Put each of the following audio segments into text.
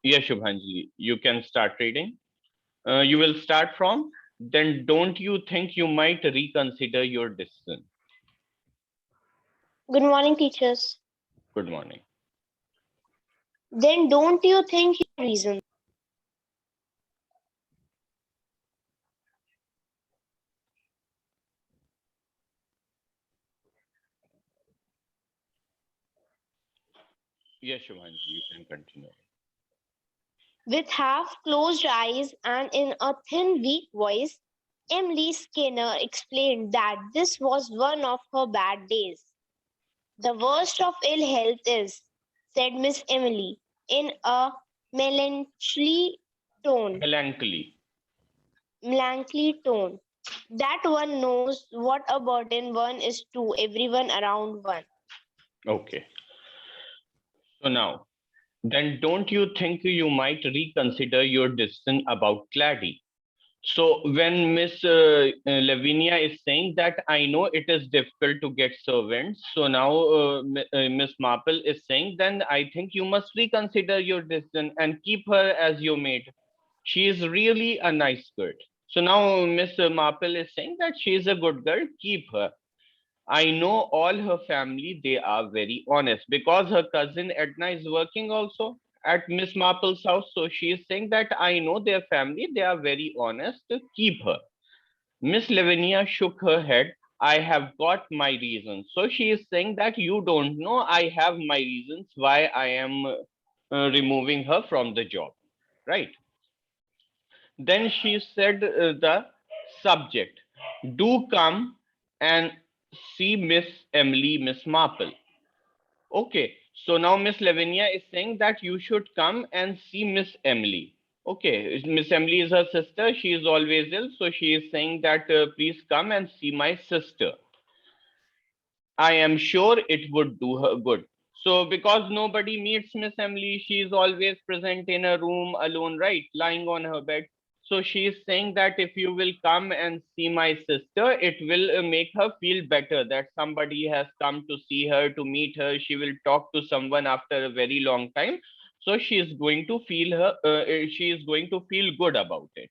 Yes, Shubhanji, you can start reading. You will start from, then don't you think you might reconsider your decision? Good morning, teachers. Good morning. Then don't you think your reason? Yes, Shubhanji, you can continue. With half closed eyes and in a thin, weak voice, Emily Skinner explained that this was one of her bad days. The worst of ill health is, said Miss Emily in a melancholy tone, Melancholy. melancholy tone, that one knows what a burden one is to everyone around one. Okay. So now, then don't you think you might reconsider your decision about Clady? So when Miss Lavinia is saying that I know it is difficult to get servants, so now Miss Marple is saying, then I think you must reconsider your decision and keep her as your maid. She is really a nice girl. So now Miss Marple is saying that she is a good girl, keep her. I know all her family, they are very honest because her cousin Edna is working also at Miss Marple's house. So she is saying that I know their family, they are very honest, keep her. Miss Lavinia shook her head. I have got my reasons. So she is saying that you don't know, I have my reasons why I am removing her from the job. Right. Then she said the subject. Do come and see Miss Emily, Miss Marple. Okay, so now Miss Lavinia is saying that you should come and see Miss Emily. Okay, Miss Emily is her sister. She is always ill, so she is saying that please come and see my sister. I am sure it would do her good. So, because nobody meets Miss Emily, she is always present in a room alone, right? Lying on her bed. So, she is saying that if you will come and see my sister, it will make her feel better that somebody has come to see her, to meet her. She will talk to someone after a very long time. So, she is going to feel she is going to feel good about it.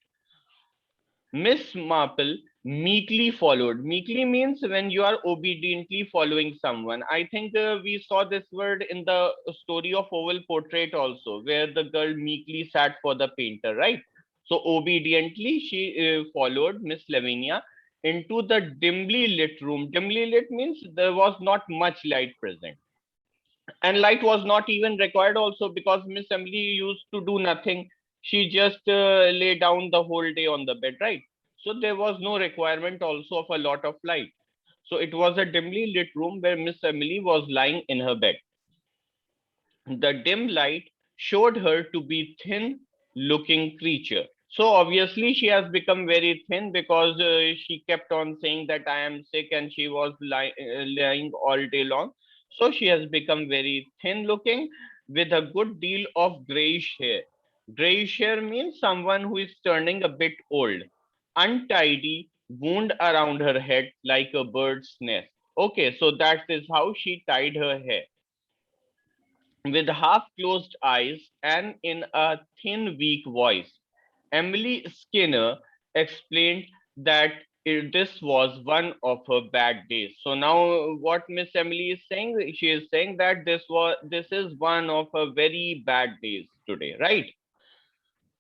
Miss Marple meekly followed. Meekly means when you are obediently following someone. I think we saw this word in the story of Oval Portrait also, where the girl meekly sat for the painter, right? So obediently she followed Miss Lavinia into the dimly lit room. Dimly lit means there was not much light present, and light was not even required also because Miss Emily used to do nothing. She just lay down the whole day on the bed, right? So there was no requirement also of a lot of light. So it was a dimly lit room where Miss Emily was lying in her bed. The dim light showed her to be thin looking creature. So obviously she has become very thin because she kept on saying that I am sick, and she was lying all day long. So she has become very thin looking with a good deal of grayish hair. Grayish hair means someone who is turning a bit old. Untidy, wound around her head like a bird's nest. Okay, so that is how she tied her hair. With half closed eyes and in a thin, weak voice, Emily Skinner explained that this was one of her bad days. So now what Miss Emily is saying, she is saying that this is one of her very bad days today, right?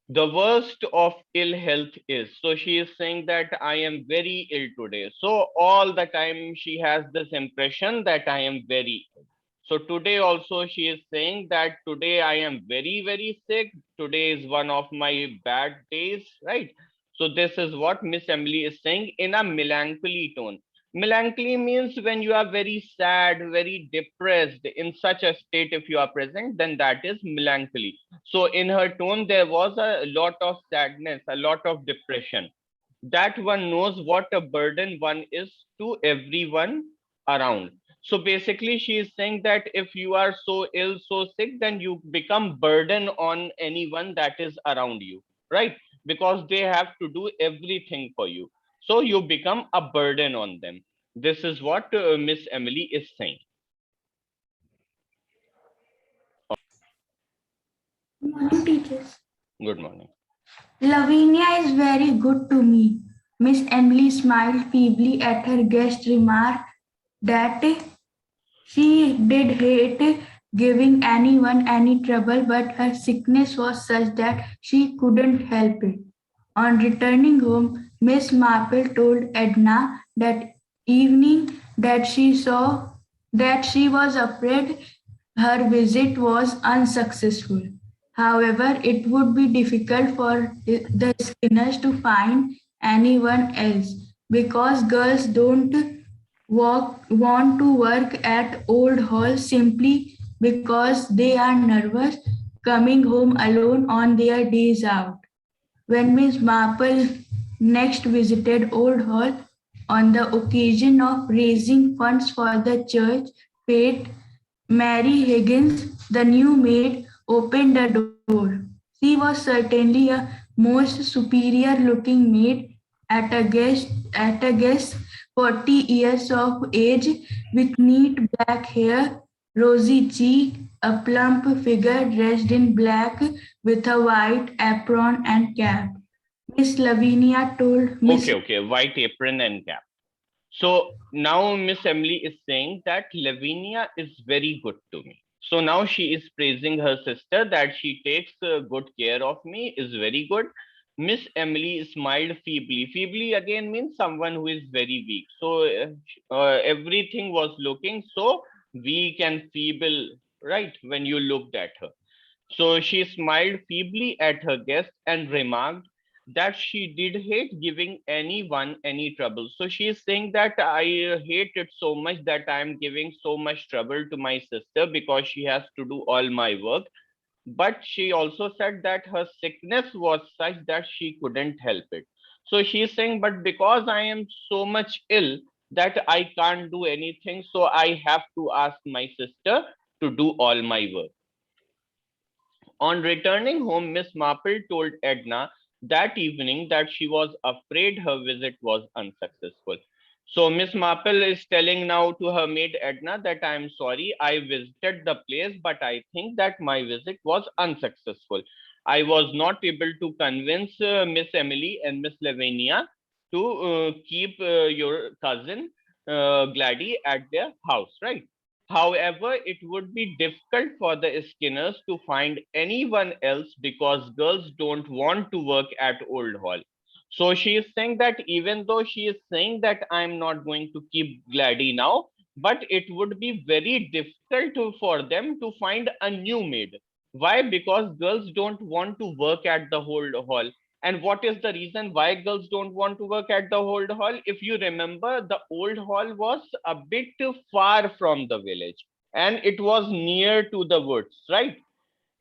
The worst of ill health is, so she is saying that I am very ill today. So all the time she has this impression that I am very ill. So today also she is saying that today I am very, very sick. Today is one of my bad days, right? So this is what Miss Emily is saying in a melancholy tone. Melancholy means when you are very sad, very depressed, in such a state, if you are present, then that is melancholy. So in her tone, there was a lot of sadness, a lot of depression. That one knows what a burden one is to everyone around. So basically, she is saying that if you are so ill, so sick, then you become burden on anyone that is around you, right? Because they have to do everything for you. So you become a burden on them. This is what Miss Emily is saying. Morning, teachers. Good morning. Lavinia is very good to me. Miss Emily smiled feebly at her guest remark that she did hate giving anyone any trouble, but her sickness was such that she couldn't help it. On returning home, Miss Marple told Edna that evening that she was afraid her visit was unsuccessful. However, it would be difficult for the Skinners to find anyone else because girls don't want to work at Old Hall simply because they are nervous coming home alone on their days out. When Miss Marple next visited Old Hall on the occasion of raising funds for the church fete, Mary Higgins, the new maid, opened the door. She was certainly a most superior looking maid at a guess 40 years of age with neat black hair, rosy cheek, a plump figure dressed in black with a white apron and cap. Miss Lavinia told Miss Okay, white apron and cap. So now Miss Emily is saying that Lavinia is very good to me. So now she is praising her sister that she takes good care of me, is very good. Miss Emily smiled feebly. Feebly again means someone who is very weak. So everything was looking so weak and feeble, right? When you looked at her. So she smiled feebly at her guest and remarked that she did hate giving anyone any trouble. So she is saying that I hate it so much that I am giving so much trouble to my sister because she has to do all my work. But she also said that her sickness was such that she couldn't help it. So she is saying, but because I am so much ill that I can't do anything, so I have to ask my sister to do all my work. On returning home, Miss Marple told Edna that evening that she was afraid her visit was unsuccessful. So Miss Marple is telling now to her maid Edna that I am sorry, I visited the place, but I think that my visit was unsuccessful. I was not able to convince Miss Emily and Miss Lavinia to keep your cousin Gladys at their house, right? However, it would be difficult for the Skinners to find anyone else because girls don't want to work at Old Hall. So she is saying that even though she is saying that I'm not going to keep Gladdy now, but it would be very difficult for them to find a new maid. Why? Because girls don't want to work at the Old Hall. And what is the reason why girls don't want to work at the old hall? If you remember, the old hall was a bit far from the village and it was near to the woods, right?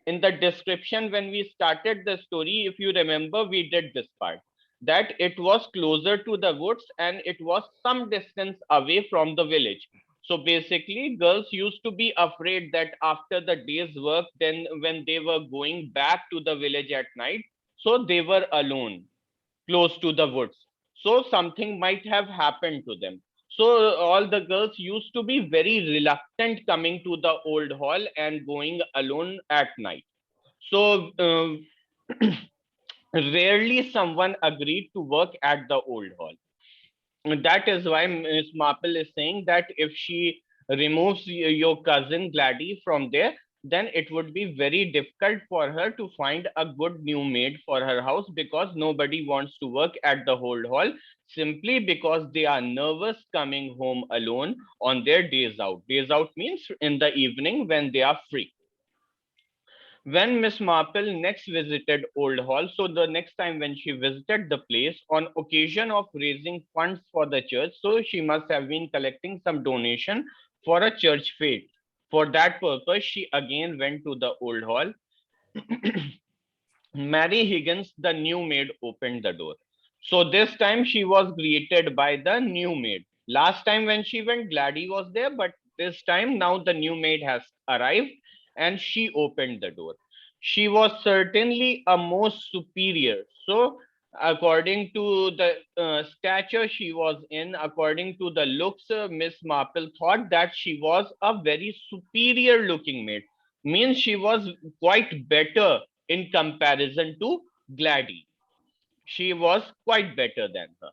In the description, when we started the story, if you remember, we did this part that it was closer to the woods and it was some distance away from the village. So basically, girls used to be afraid that after the day's work, then when they were going back to the village at night, so they were alone close to the woods. So something might have happened to them. So all the girls used to be very reluctant coming to the old hall and going alone at night. So rarely someone agreed to work at the old hall. That is why Miss Marple is saying that if she removes your cousin Gladys from there, then it would be very difficult for her to find a good new maid for her house because nobody wants to work at the old hall simply because they are nervous coming home alone on their days out. Days out means in the evening when they are free. When Miss Marple next visited Old Hall, so the next time when she visited the place on occasion of raising funds for the church, so she must have been collecting some donation for a church fete. For that purpose, she again went to the Old Hall. Mary Higgins, the new maid, opened the door. So this time she was greeted by the new maid. Last time when she went, Gladys was there, but this time now the new maid has arrived and she opened the door. She was certainly a most superior. So according to the stature she was in, according to the looks, Miss Marple thought that she was a very superior looking maid. Means she was quite better in comparison to Gladys. She was quite better than her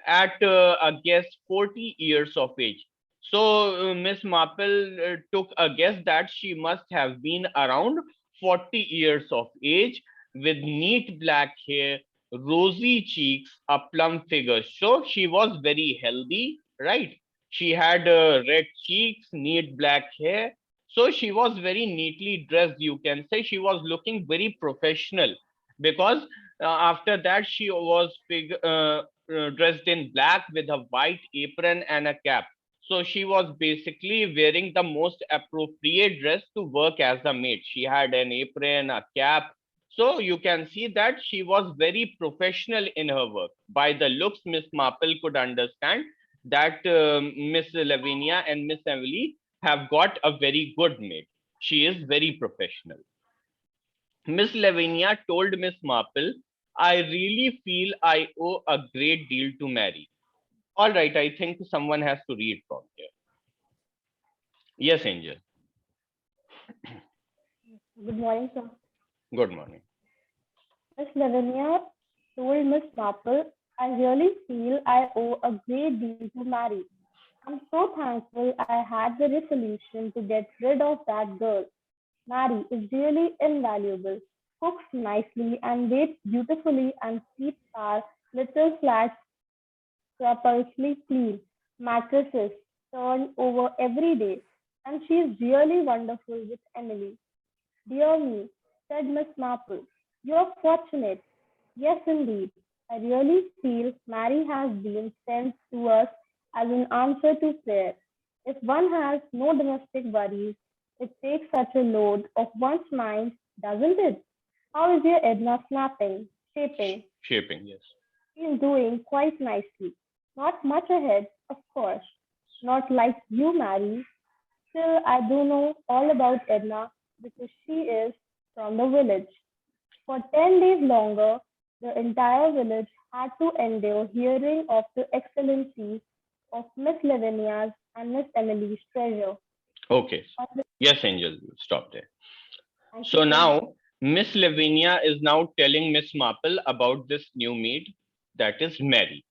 at a guess 40 years of age. So Miss Marple took a guess that she must have been around 40 years of age with neat black hair, rosy cheeks, a plump figure. So she was very healthy, right? She had red cheeks, neat black hair. So she was very neatly dressed, you can say. She was looking very professional because after that she was dressed in black with a white apron and a cap. So she was basically wearing the most appropriate dress to work as a maid. She had an apron, a cap. So you can see that she was very professional in her work. By the looks, Miss Marple could understand that Miss Lavinia and Miss Emily have got a very good maid. She is very professional. Miss Lavinia told Miss Marple, I really feel I owe a great deal to Mary. All right, I think someone has to read from here. Yes, Angel. Good morning, sir. Good morning. Miss Lavinia told Miss Marple, I really feel I owe a great deal to Mary. I'm so thankful I had the resolution to get rid of that girl. Mary is really invaluable, cooks nicely and waits beautifully and keeps our little flat scrupulously clean, mattresses turned over every day, and she's really wonderful with Emily. Dear me, said Miss Marple, you're fortunate. Yes, indeed. I really feel Mary has been sent to us as an answer to prayer. If one has no domestic worries, it takes such a load off one's mind, doesn't it? How is your Edna shaping? Shaping, yes. She's doing quite nicely. Not much ahead, of course. Not like you, Mary. Still, I do know all about Edna because she is from the village. For 10 days longer, the entire village had to endure hearing of the excellencies of Miss Lavinia's and Miss Emily's treasure. Okay. On the- Yes, Angel, stop there. Thank you, So sir. now Miss Lavinia is now telling Miss Marple about this new maid, that is Mary.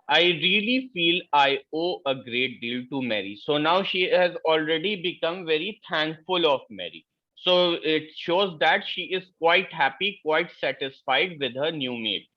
I really feel I owe a great deal to Mary. So now she has already become very thankful of Mary. So it shows that she is quite happy, quite satisfied with her new maid.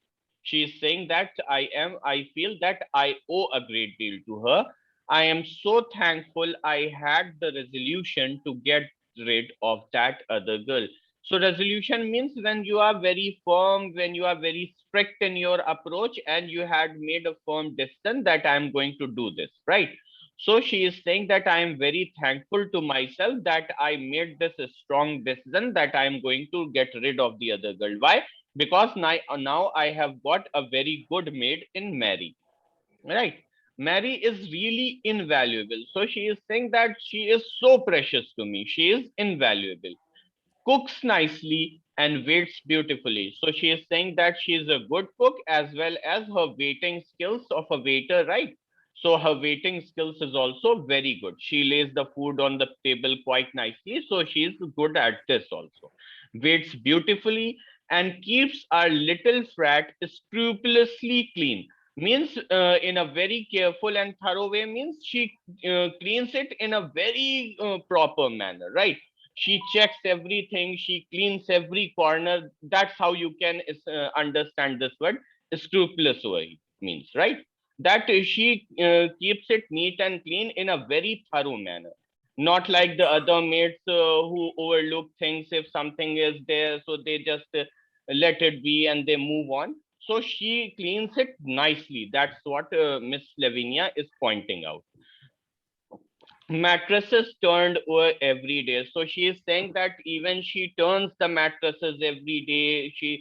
She is saying that I feel that I owe a great deal to her. I am so thankful I had the resolution to get rid of that other girl. So resolution means when you are very firm, when you are very strict in your approach and you had made a firm decision that I am going to do this, right? So she is saying that I am very thankful to myself that I made this strong decision that I am going to get rid of the other girl. Why? Because now I have got a very good maid in Mary, right? Mary is really invaluable. So she is saying that she is so precious to me. She is invaluable, cooks nicely and waits beautifully. So she is saying that she is a good cook as well as her waiting skills of a waiter, right? So her waiting skills is also very good. She lays the food on the table quite nicely. So she is good at this also. Waits beautifully and keeps our little frat scrupulously clean. Means in a very careful and thorough way, means she cleans it in a very proper manner, right? She checks everything, she cleans every corner. That's how you can understand this word scrupulous way means, right? That she keeps it neat and clean in a very thorough manner, not like the other maids who overlook things if something is there, so they just let it be and they move on. So she cleans it nicely. That's what Miss Lavinia is pointing out. Mattresses turned over every day. So she is saying that even she turns the mattresses every day.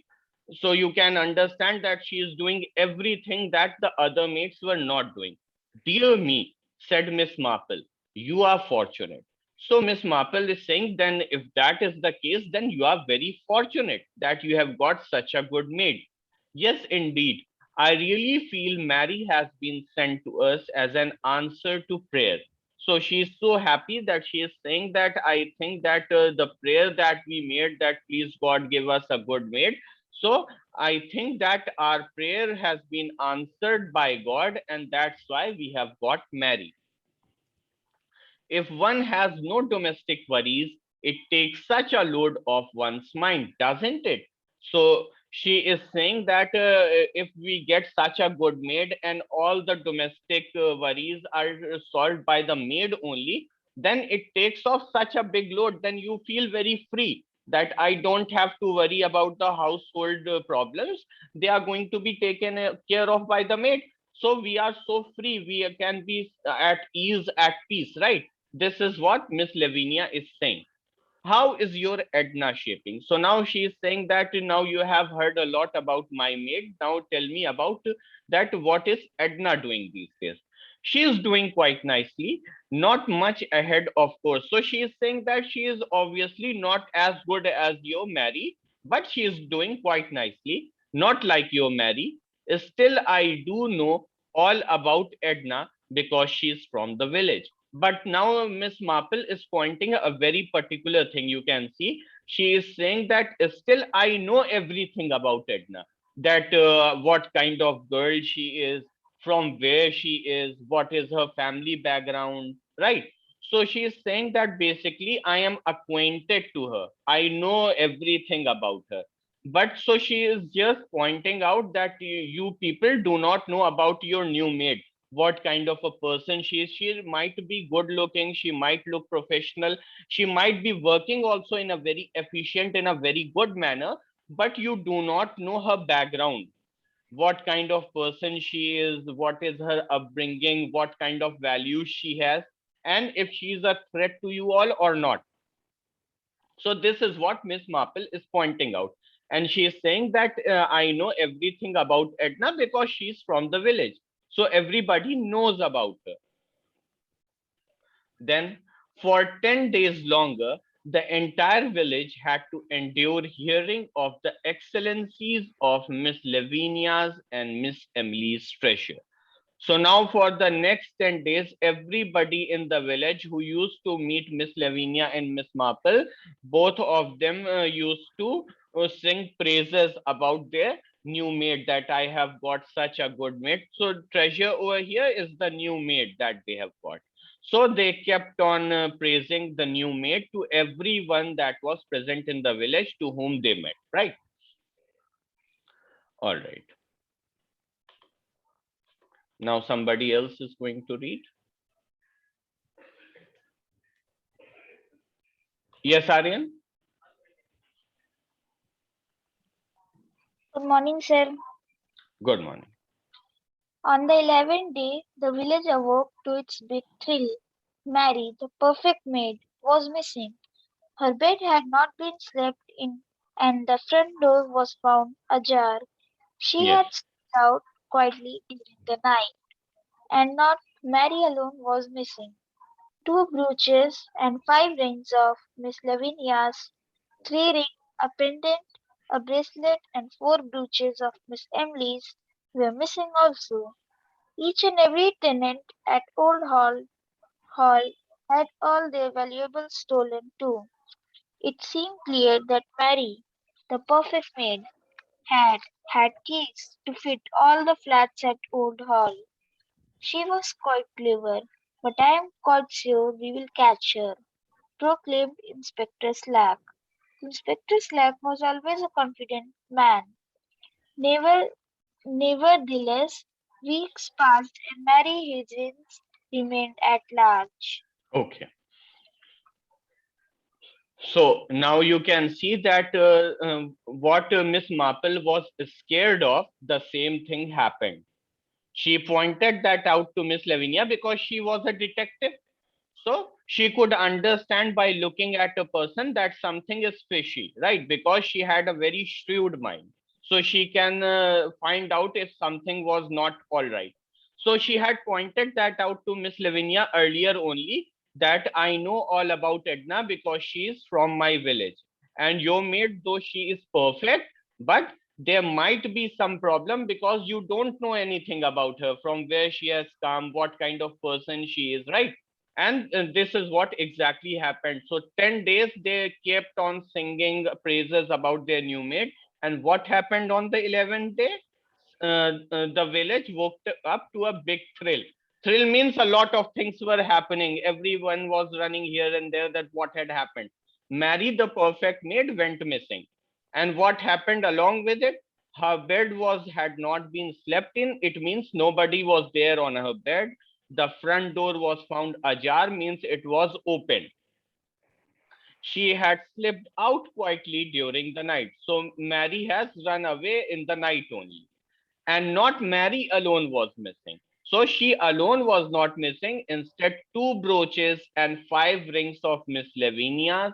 So you can understand that she is doing everything that the other mates were not doing. Dear me, said Miss Marple, you are fortunate. So Miss Marple is saying, then if that is the case, then you are very fortunate that you have got such a good maid. Yes, indeed. I really feel Mary has been sent to us as an answer to prayer. So she's so happy that she is saying that I think that the prayer that we made, that please God give us a good maid. So I think that our prayer has been answered by God, and that's why we have got married. If one has no domestic worries, it takes such a load off one's mind, doesn't it? So she is saying that if we get such a good maid and all the domestic worries are solved by the maid only, then it takes off such a big load. Then you feel very free that I don't have to worry about the household problems. They are going to be taken care of by the maid. So we are so free, we can be at ease, at peace, right? This is what Miss Lavinia is saying. How is your Edna shaping? So now she is saying that now you have heard a lot about my maid. Now tell me about that. What is Edna doing these days? She is doing quite nicely, not much ahead, of course. So she is saying that she is obviously not as good as your Mary, but she is doing quite nicely, not like your Mary. Still, I do know all about Edna because she is from the village. But now Miss Marple is pointing a very particular thing. You can see she is saying that still I know everything about Edna. That what kind of girl she is, from where she is, what is her family background, right? So she is saying that basically I am acquainted to her. I know everything about her. But so she is just pointing out that you people do not know about your new maid, what kind of a person she is. She might be good looking, she might look professional, she might be working also in a very efficient, in a very good manner, but you do not know her background, what kind of person she is, what is her upbringing, what kind of values she has, and if she is a threat to you all or not. So this is what Miss Marple is pointing out. And she is saying that I know everything about Edna because she's from the village. So everybody knows about her. Then, for 10 days longer, the entire village had to endure hearing of the excellencies of Miss Lavinia's and Miss Emily's treasure. So now for the next 10 days, everybody in the village who used to meet Miss Lavinia and Miss Marple, both of them used to sing praises about their new maid, that I have got such a good maid. So treasure over here is the new maid that they have got. So they kept on praising the new maid to everyone that was present in the village to whom they met, right? All right. Now somebody else is going to read. Yes, Aryan? Good morning, sir. Good morning. On the 11th day, the village awoke to its big thrill. Mary, the perfect maid, was missing. Her bed had not been slept in, and the front door was found ajar. She Yes. had slipped out quietly during the night, and not Mary alone was missing. Two brooches and 5 rings of Miss Lavinia's, 3 rings, a pendant, a bracelet, and 4 brooches of Miss Emily's were missing also. Each and every tenant at Hall had all their valuables stolen too. It seemed clear that Mary, the perfect maid, had had keys to fit all the flats at Old Hall. She was quite clever, but I am quite sure we will catch her, proclaimed Inspector Slack. Inspector Slack was always a confident man. Never, nevertheless, weeks passed and Mary Higgins remained at large. Okay. So now you can see that what Miss Marple was scared of, the same thing happened. She pointed that out to Miss Lavinia because she was a detective. So she could understand by looking at a person that something is fishy, right? Because she had a very shrewd mind. So she can find out if something was not all right. So she had pointed that out to Miss Lavinia earlier only, that I know all about Edna because she is from my village. And your maid, though she is perfect, but there might be some problem because you don't know anything about her, from where she has come, what kind of person she is, right? And this is what exactly happened. So 10 days they kept on singing praises about their new maid. And what happened on the 11th day? The village woke up to a big thrill. Thrill means a lot of things were happening. Everyone was running here and there that what had happened. Mary, the perfect maid, went missing. And what happened along with it? Her bed was had not been slept in. It means nobody was there on her bed. The front door was found ajar, means it was open. She had slipped out quietly during the night. So Mary has run away in the night only. And not Mary alone was missing. So she alone was not missing. Instead, two brooches and five rings of Miss Lavinia's,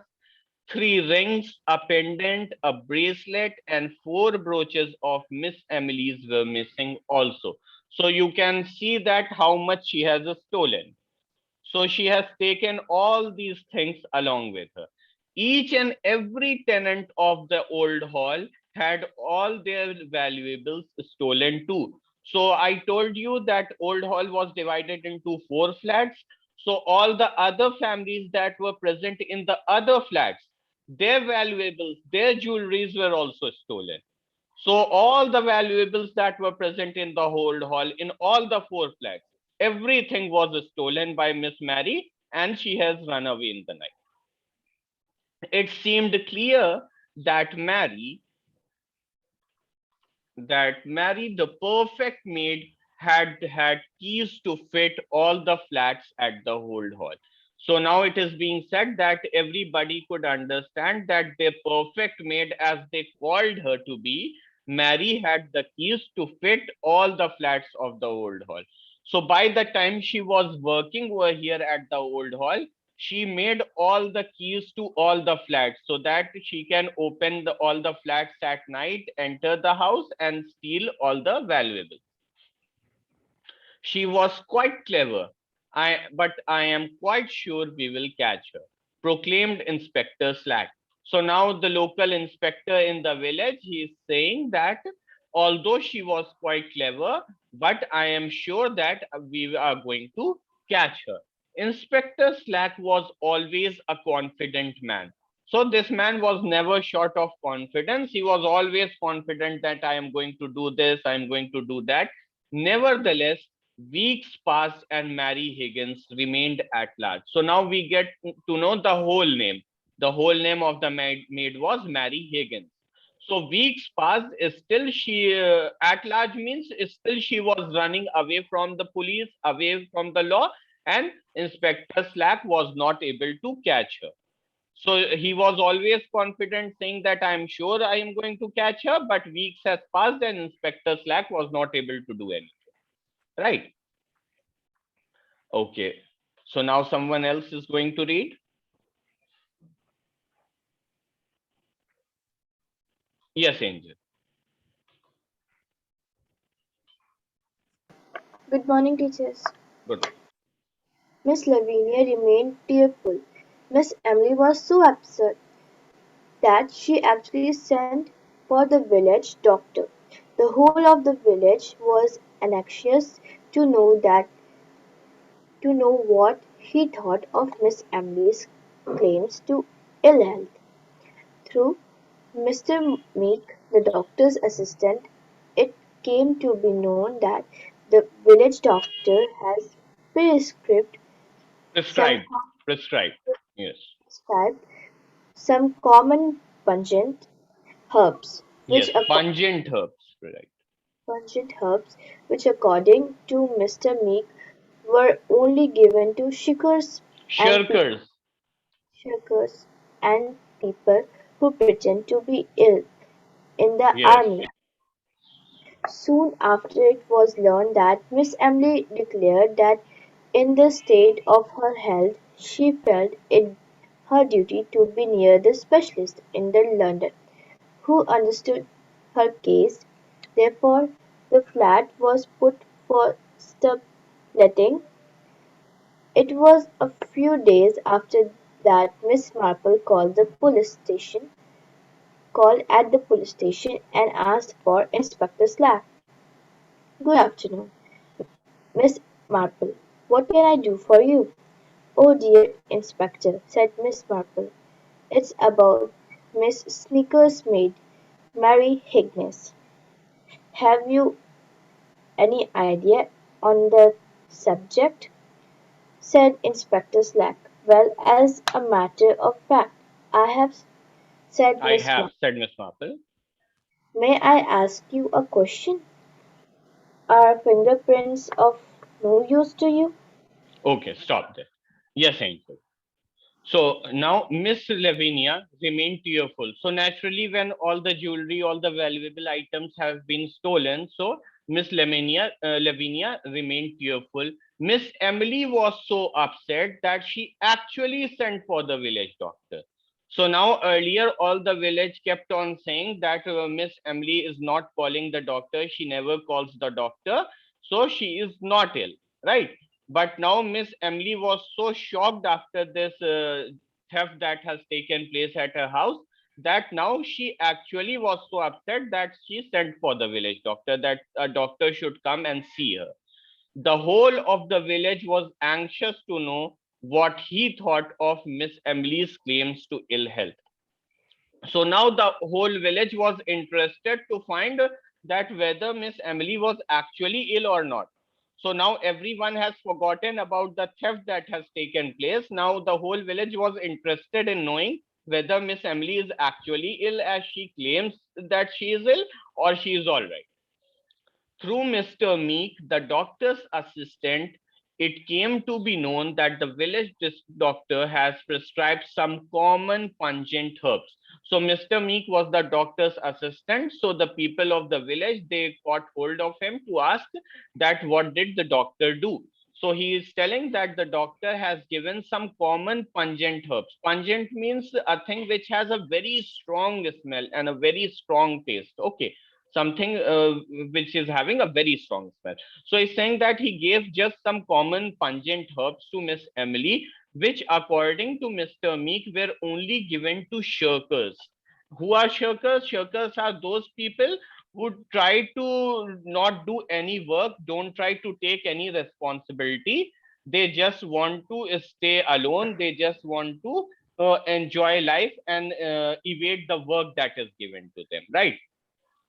three rings, a pendant, a bracelet, and four brooches of Miss Emily's were missing also. So you can see that how much she has stolen. So she has taken all these things along with her. Each and every tenant of the old hall had all their valuables stolen too. So I told you that old hall was divided into four flats. So all the other families that were present in the other flats, their valuables, their jewelries were also stolen. So all the valuables that were present in the whole hall, in all the four flats, everything was stolen by Miss Mary, and she has run away in the night. It seemed clear that Mary, the perfect maid, had keys to fit all the flats at the old hall. So now it is being said that everybody could understand that the perfect maid, as they called her to be, Mary had the keys to fit all the flats of the old hall. So by the time she was working over here at the old hall, she made all the keys to all the flats so that she can open all the flats at night, enter the house, and steal all the valuables. She was quite clever, but I am quite sure we will catch her, proclaimed Inspector Slack. So now the local inspector in the village, he is saying that although she was quite clever, but I am sure that we are going to catch her. Inspector Slack was always a confident man. So this man was never short of confidence. He was always confident that I am going to do this, I am going to do that. Nevertheless, weeks passed and Mary Higgins remained at large. So now we get to know the whole name. The whole name of the maid was Mary Higgins. So weeks passed, still she at large means still she was running away from the police, away from the law, and Inspector Slack was not able to catch her. So he was always confident, saying that I am sure I am going to catch her, but weeks has passed and Inspector Slack was not able to do anything. Right? Okay. So now someone else is going to read. Yes, Angel. Good morning, teachers. Good. Miss Lavinia remained tearful. Miss Emily was so upset that she actually sent for the village doctor. The whole of the village was anxious to know what he thought of Miss Emily's claims to ill health. Through Mr. Meek, the doctor's assistant, it came to be known that the village doctor has prescribed some Prescribed. Prescribed. Yes. prescribed some common herbs, which Yes. Pungent herbs. Right. according to Mr. Meek, were only given to and pe- Shirkers. shirkers and people who pretend to be ill in the Yes. army. Soon after it was learned that Miss Emily declared that in the state of her health she felt it her duty to be near the specialist in the London, who understood her case. Therefore, the flat was put for subletting. It was a few days after that Miss Marple called at the police station and asked for Inspector Slack. "Good afternoon, Miss Marple. What can I do for you?" "Oh dear, Inspector," said Miss Marple, "it's about Miss Sneaker's maid, Mary Higgins. Have you any idea on the subject?" said Inspector Slack. "Well, as a matter of fact, I have," said I Miss have, Marple. said Miss Marple. "May I ask you a question? Are fingerprints of no use to you?" Okay, stop there. Yes, Angel. So now Miss Lavinia remained tearful. So naturally, when all the jewelry, all the valuable items have been stolen, so Miss Lavinia remained tearful. Miss Emily was so upset that she actually sent for the village doctor. So now earlier, all the village kept on saying that Miss Emily is not calling the doctor. She never calls the doctor. So she is not ill, right? But now Miss Emily was so shocked after this theft that has taken place at her house that now she actually was so upset that she sent for the village doctor, that a doctor should come and see her. The whole of the village was anxious to know what he thought of Miss Emily's claims to ill health. So now the whole village was interested to find that whether Miss Emily was actually ill or not. So now everyone has forgotten about the theft that has taken place. Now the whole village was interested in knowing whether Miss Emily is actually ill as she claims that she is ill, or she is all right. Through Mr. Meek, the doctor's assistant, it came to be known that the village doctor has prescribed some common pungent herbs. So Mr. Meek was the doctor's assistant. So the people of the village, they caught hold of him to ask that what did the doctor do? So he is telling that the doctor has given some common pungent herbs. Pungent means a thing which has a very strong smell and a very strong taste. Okay, something which is having a very strong smell. So he's saying that he gave just some common pungent herbs to Miss Emily, which according to Mr. Meek were only given to shirkers. Who are shirkers? Shirkers are those people who try to not do any work, don't try to take any responsibility. They just want to stay alone. They just want to enjoy life and evade the work that is given to them, right?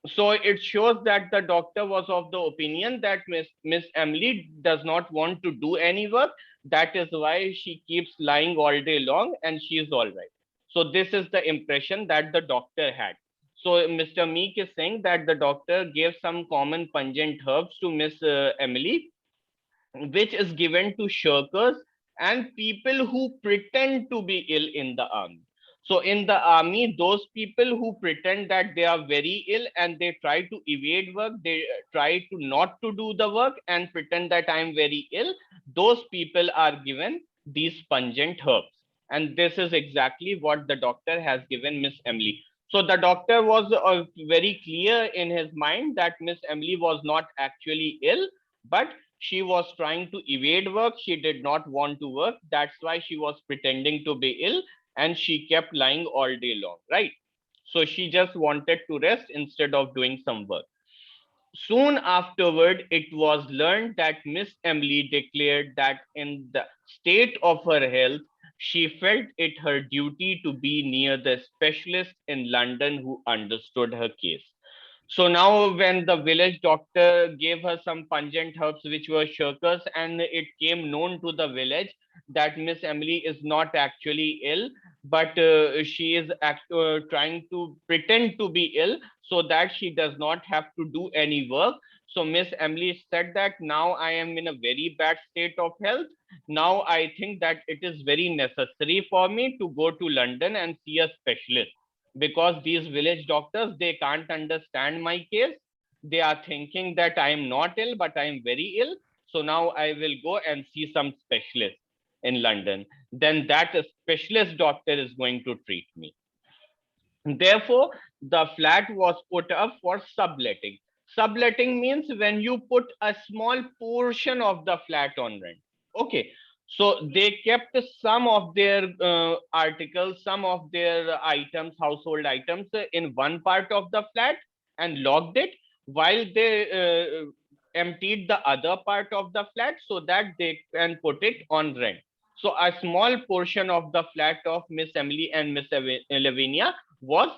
So it shows that the doctor was of the opinion that Miss Emily does not want to do any work. That is why she keeps lying all day long and she is all right. So this is the impression that the doctor had. So Mr. Meek is saying that the doctor gave some common pungent herbs to Miss Emily, which is given to shirkers and people who pretend to be ill in the army. So, in the army, those people who pretend that they are very ill and they try to evade work, they try to not to do the work and pretend that I am very ill, those people are given these pungent herbs. And this is exactly what the doctor has given Miss Emily. So, the doctor was very clear in his mind that Miss Emily was not actually ill, but she was trying to evade work. She did not want to work. That's why she was pretending to be ill and she kept lying all day long, right? So she just wanted to rest instead of doing some work. Soon afterward, it was learned that Miss Emily declared that in the state of her health, she felt it her duty to be near the specialist in London who understood her case. So now, when the village doctor gave her some pungent herbs, which were shirkers, and it came known to the village that Miss Emily is not actually ill, but she is trying to pretend to be ill so that she does not have to do any work. So Miss Emily said that now I am in a very bad state of health. Now I think that it is very necessary for me to go to London and see a specialist, because these village doctors, they can't understand my case. They are thinking that I am not ill but I am very ill. So now I will go and see some specialist in London. Then that specialist doctor is going to treat me. Therefore, the flat was put up for subletting. Subletting means when you put a small portion of the flat on rent. Okay. So they kept some of their articles, some of their items, household items in one part of the flat and locked it, while they emptied the other part of the flat so that they can put it on rent. So a small portion of the flat of Miss Emily and Miss Lavinia was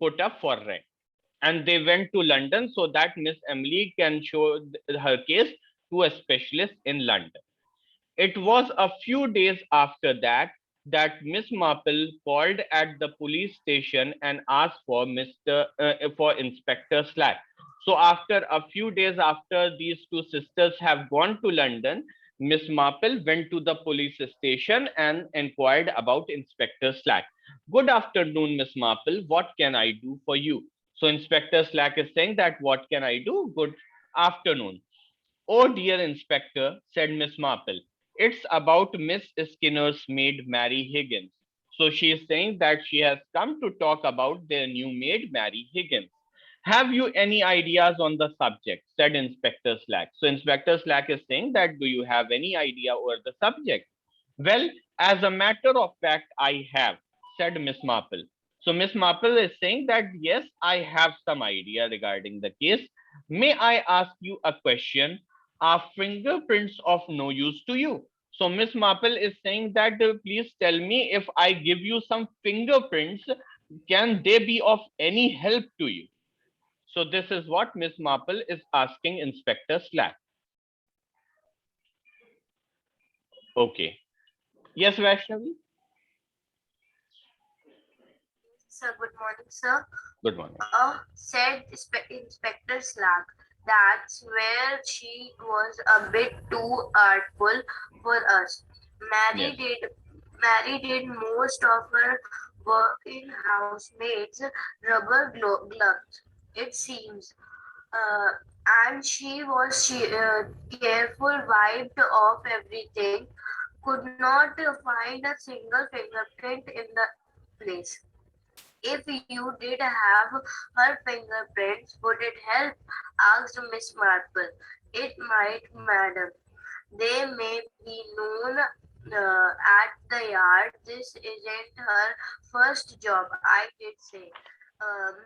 put up for rent. And they went to London so that Miss Emily can show her case to a specialist in London. It was a few days after that Miss Marple called at the police station and asked for for Inspector Slack. So after a few days after these two sisters have gone to London, Miss Marple went to the police station and inquired about Inspector Slack. Good afternoon, Miss Marple. What can I do for you? So Inspector Slack is saying that what can I do? Good afternoon. Oh dear Inspector, said Miss Marple, it's about Miss Skinner's maid Mary Higgins. So she is saying that she has come to talk about their new maid Mary Higgins. Have you any ideas on the subject? Said Inspector Slack. So Inspector Slack is saying that do you have any idea over the subject? Well, as a matter of fact, I have, said Miss Marple. So Miss Marple is saying that yes, I have some idea regarding the case. May I ask you a question? Are fingerprints of no use to you? So Miss Marple is saying that please tell me, if I give you some fingerprints, can they be of any help to you? So this is what Miss Marple is asking Inspector Slack. Okay. Yes, Vaishnavi? Sir, good morning, sir. Good morning. Said Inspector Slack. That's where she was a bit too artful for us. Yes. Mary did most of her work in housemaids' rubber gloves. It seems. Uh, and she careful, wiped off everything, could not find a single fingerprint in the place. If you did have her fingerprints, would it help? Asked Miss Marple. It might, madam. They may be known at the yard. This isn't her first job, I did say.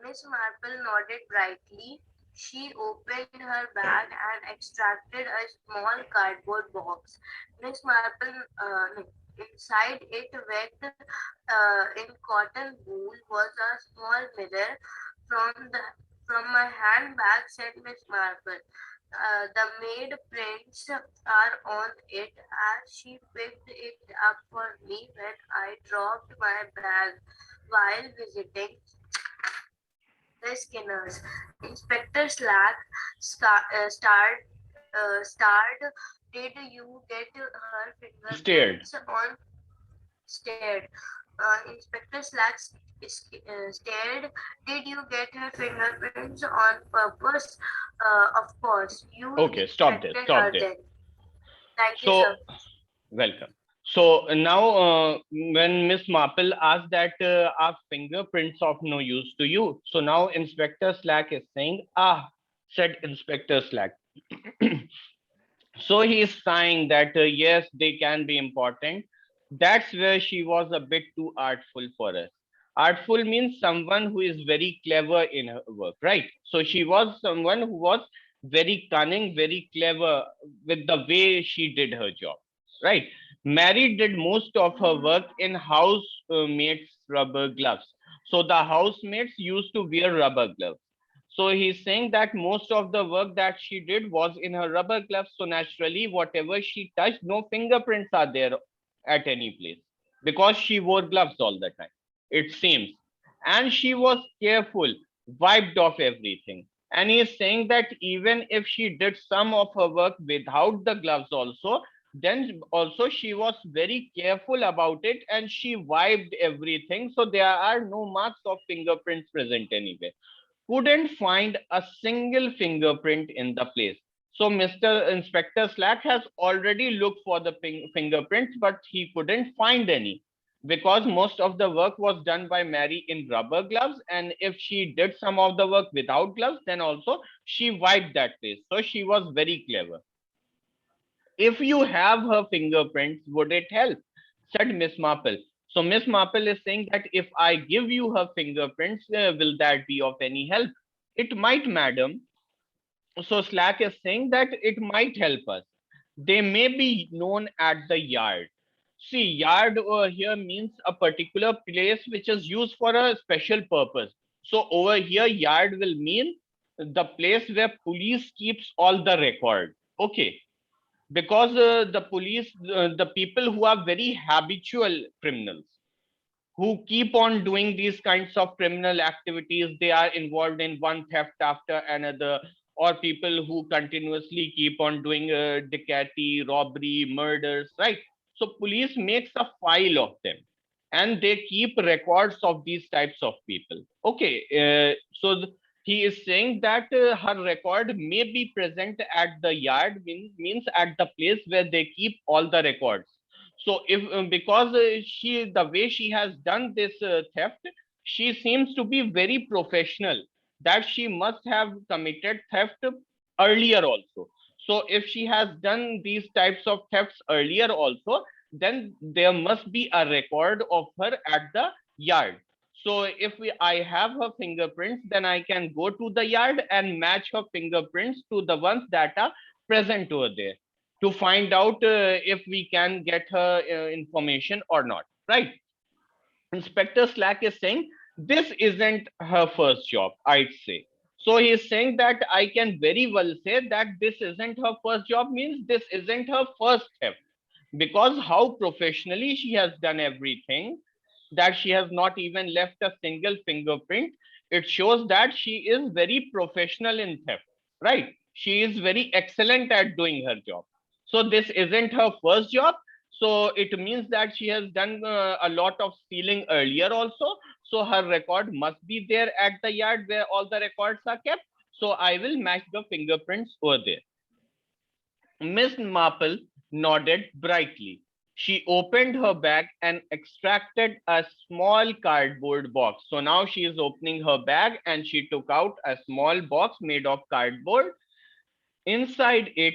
Miss Marple nodded brightly. She opened her bag and extracted a small cardboard box. Miss Marple, inside it, wet in cotton wool, was a small mirror. From my handbag, said Miss Marple. The maid prints are on it as she picked it up for me when I dropped my bag while visiting the Skinners. Inspector Slack starred. Did you get her Stared. fingerprints on? Stared. Inspector Slack stared. Did you get her fingerprints on purpose? Of course. You Okay, stop there. inspected Stop her there. then. Thank you, So, sir. welcome. So now, when Miss Marple asked that are fingerprints of no use to you? So now Inspector Slack is saying, ah, said Inspector Slack. So he is sighing that yes, they can be important. That's where she was a bit too artful for us. Artful means someone who is very clever in her work, right? So she was someone who was very cunning, very clever with the way she did her job, right? Mary did most of her work in housemates' rubber gloves. So the housemates used to wear rubber gloves. So he's saying that most of the work that she did was in her rubber gloves. So naturally, whatever she touched, no fingerprints are there at any place because she wore gloves all the time, it seems. And she was careful, wiped off everything. And he is saying that even if she did some of her work without the gloves also, then also she was very careful about it and she wiped everything. So there are no marks of fingerprints present anywhere. Couldn't find a single fingerprint in the place. So Mr. Inspector Slack has already looked for the fingerprints, but he couldn't find any because most of the work was done by Mary in rubber gloves. And if she did some of the work without gloves, then also she wiped that place. So she was very clever. If you have her fingerprints, would it help? Said Miss Marple. So Miss Marple is saying that if I give you her fingerprints, will that be of any help? It might, madam. So Slack is saying that it might help us. They may be known at the yard. See, yard over here means a particular place which is used for a special purpose. So over here, yard will mean the place where police keeps all the record. Okay, because the police, the people who are very habitual criminals, who keep on doing these kinds of criminal activities, they are involved in one theft after another, or people who continuously keep on doing decati, robbery, murders, right? So police makes a file of them, and they keep records of these types of people. Okay, he is saying that her record may be present at the yard, means at the place where they keep all the records. So if because she the way she has done this theft, she seems to be very professional, that she must have committed theft earlier also. So if she has done these types of thefts earlier also, then there must be a record of her at the yard. So if I have her fingerprints, then I can go to the yard and match her fingerprints to the ones that are present over there, to find out if we can get her information or not, right? Inspector Slack is saying this isn't her first job, I'd say. So he's saying that I can very well say that this isn't her first job, means this isn't her first theft, because how professionally she has done everything, that she has not even left a single fingerprint. It shows that she is very professional in theft, right? She is very excellent at doing her job. So this isn't her first job. So it means that she has done a lot of stealing earlier also. So her record must be there at the yard where all the records are kept. So I will match the fingerprints over there. Miss Marple nodded brightly. She opened her bag and extracted a small cardboard box. So now she is opening her bag and she took out a small box made of cardboard. Inside it,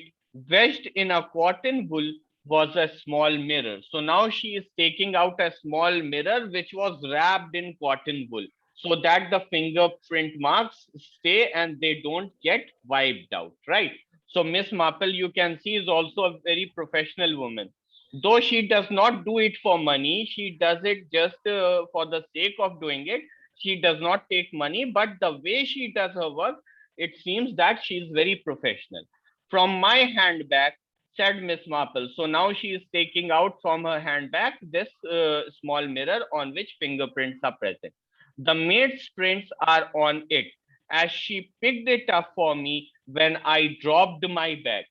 wedged in a cotton wool, was a small mirror. So now she is taking out a small mirror which was wrapped in cotton wool, so that the fingerprint marks stay and they don't get wiped out, right? So Miss Marple, you can see, is also a very professional woman. Though she does not do it for money, she does it just for the sake of doing it. She does not take money, but the way she does her work, it seems that she is very professional. From my handbag, said Miss Marple. So now she is taking out from her handbag this small mirror on which fingerprints are present. The maid's prints are on it, as she picked it up for me when I dropped my bag.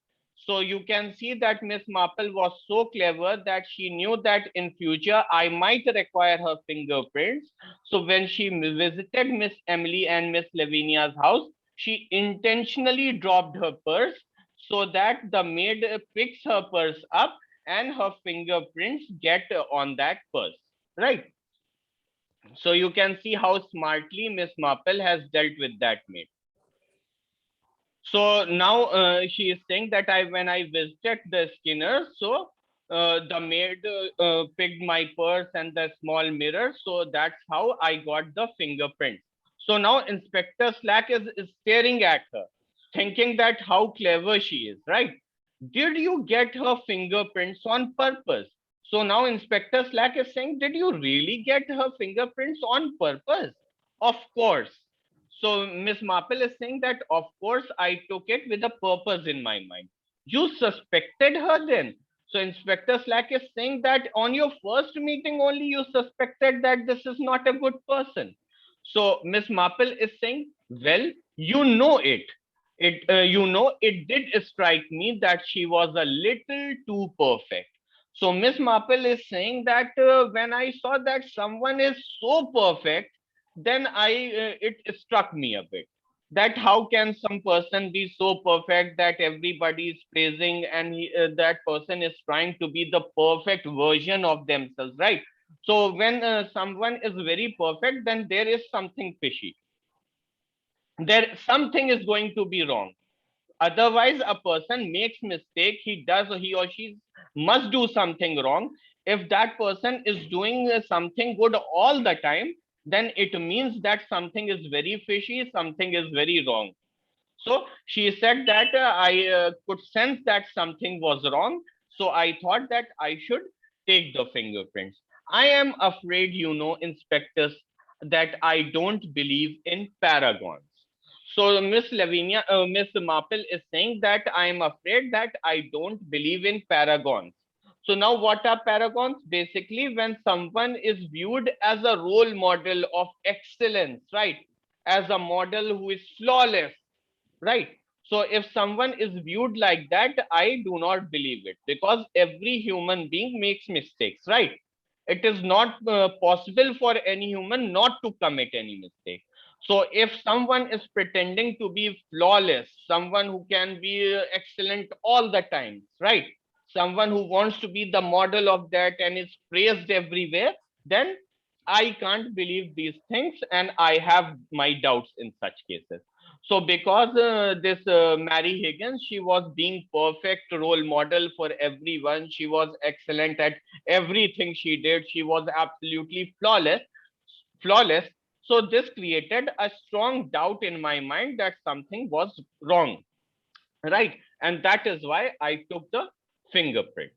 So you can see that Miss Marple was so clever that she knew that in future I might require her fingerprints. So when she visited Miss Emily and Miss Lavinia's house, she intentionally dropped her purse so that the maid picks her purse up and her fingerprints get on that purse, right? So you can see how smartly Miss Marple has dealt with that maid. So now she is saying that when I visited the Skinner, so the maid picked my purse and the small mirror. So that's how I got the fingerprint. So now Inspector Slack is staring at her, thinking that how clever she is, right? Did you get her fingerprints on purpose? So now Inspector Slack is saying, did you really get her fingerprints on purpose? Of course. So Miss Marple is saying that, of course, I took it with a purpose in my mind. You suspected her then. So Inspector Slack is saying that on your first meeting only you suspected that this is not a good person. So Miss Marple is saying, well, you know it. It did strike me that she was a little too perfect. So Miss Marple is saying that when I saw that someone is so perfect, then it struck me a bit, that how can some person be so perfect that everybody is praising, and that person is trying to be the perfect version of themselves, right? So when someone is very perfect, then there is something fishy, there something is going to be wrong. Otherwise a person makes mistake, he or she must do something wrong. If that person is doing something good all the time, then it means that something is very fishy, something is very wrong. So she said that I could sense that something was wrong, so I thought that I should take the fingerprints. I am afraid, inspectors, that I don't believe in paragons. So Miss Marple is saying that I am afraid that I don't believe in paragons. So now what are paragons? Basically, when someone is viewed as a role model of excellence, right? As a model who is flawless, right? So if someone is viewed like that, I do not believe it, because every human being makes mistakes, right? It is not possible for any human not to commit any mistake. So if someone is pretending to be flawless, someone who can be excellent all the time, right? Someone who wants to be the model of that and is praised everywhere, then I can't believe these things, and I have my doubts in such cases. So because this Mary Higgins, she was being perfect role model for everyone. She was excellent at everything she did. She was absolutely flawless. So this created a strong doubt in my mind that something was wrong, right? And that is why I took the fingerprints.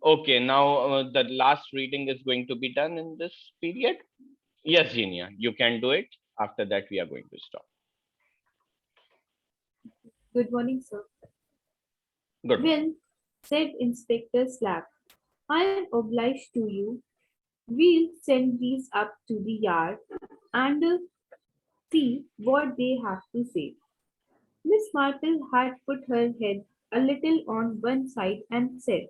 Okay, now the last reading is going to be done in this period. Yes, Genia, you can do it. After that, we are going to stop. Good morning, sir. Good morning. Well, said Inspector Slack. I am obliged to you. We'll send these up to the yard and see what they have to say. Miss Marple had put her head a little on one side and said,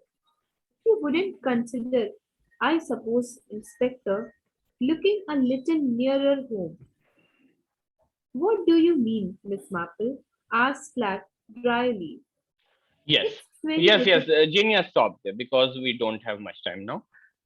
"You wouldn't consider, I suppose, Inspector, looking a little nearer home." "What do you mean, Miss Marple?" asked Slack dryly. Yes, It's very difficult. Genia, stop there because we don't have much time now.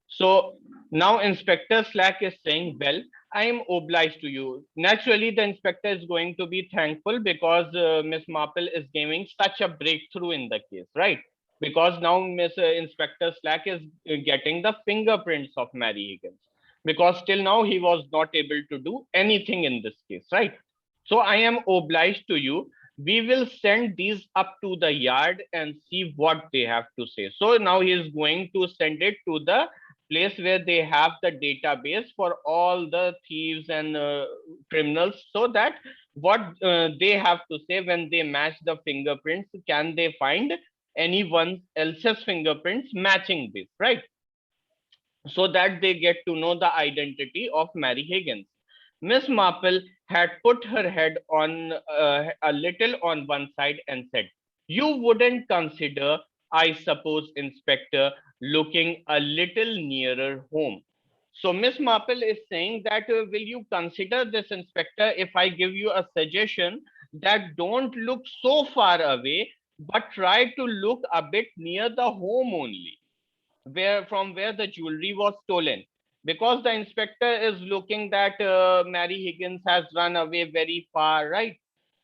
So now Inspector Slack is saying, well, I am obliged to you. Naturally, the inspector is going to be thankful because Miss Marple is giving such a breakthrough in the case, right? Because now Miss Inspector Slack is getting the fingerprints of Mary Higgins, because till now he was not able to do anything in this case, right? So I am obliged to you. We will send these up to the yard and see what they have to say. So now he is going to send it to the place where they have the database for all the thieves and criminals, so that what they have to say when they match the fingerprints, can they find anyone else's fingerprints matching this, right? So that they get to know the identity of Mary Higgins. Miss Marple had put her head on a little on one side and said, "You wouldn't consider, I suppose, Inspector, looking a little nearer home." So Miss Marple is saying that will you consider this, Inspector, if I give you a suggestion that don't look so far away, but try to look a bit near the home only, where the jewelry was stolen, because the inspector is looking that Mary Higgins has run away very far, right?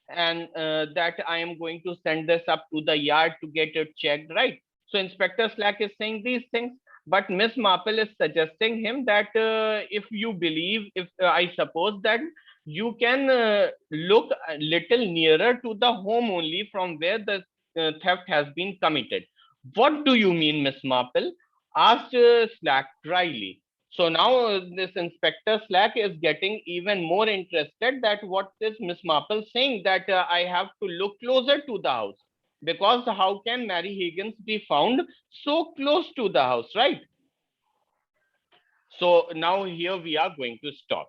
And that I am going to send this up to the yard to get it checked, right? So Inspector Slack is saying these things, but Miss Marple is suggesting him that if you believe, if I suppose that you can look a little nearer to the home only from where the theft has been committed. What do you mean, Miss Marple? Asked Slack dryly. So now this Inspector Slack is getting even more interested that what is Miss Marple saying, that I have to look closer to the house, because how can Mary Higgins be found so close to the house, right? So now here we are going to stop.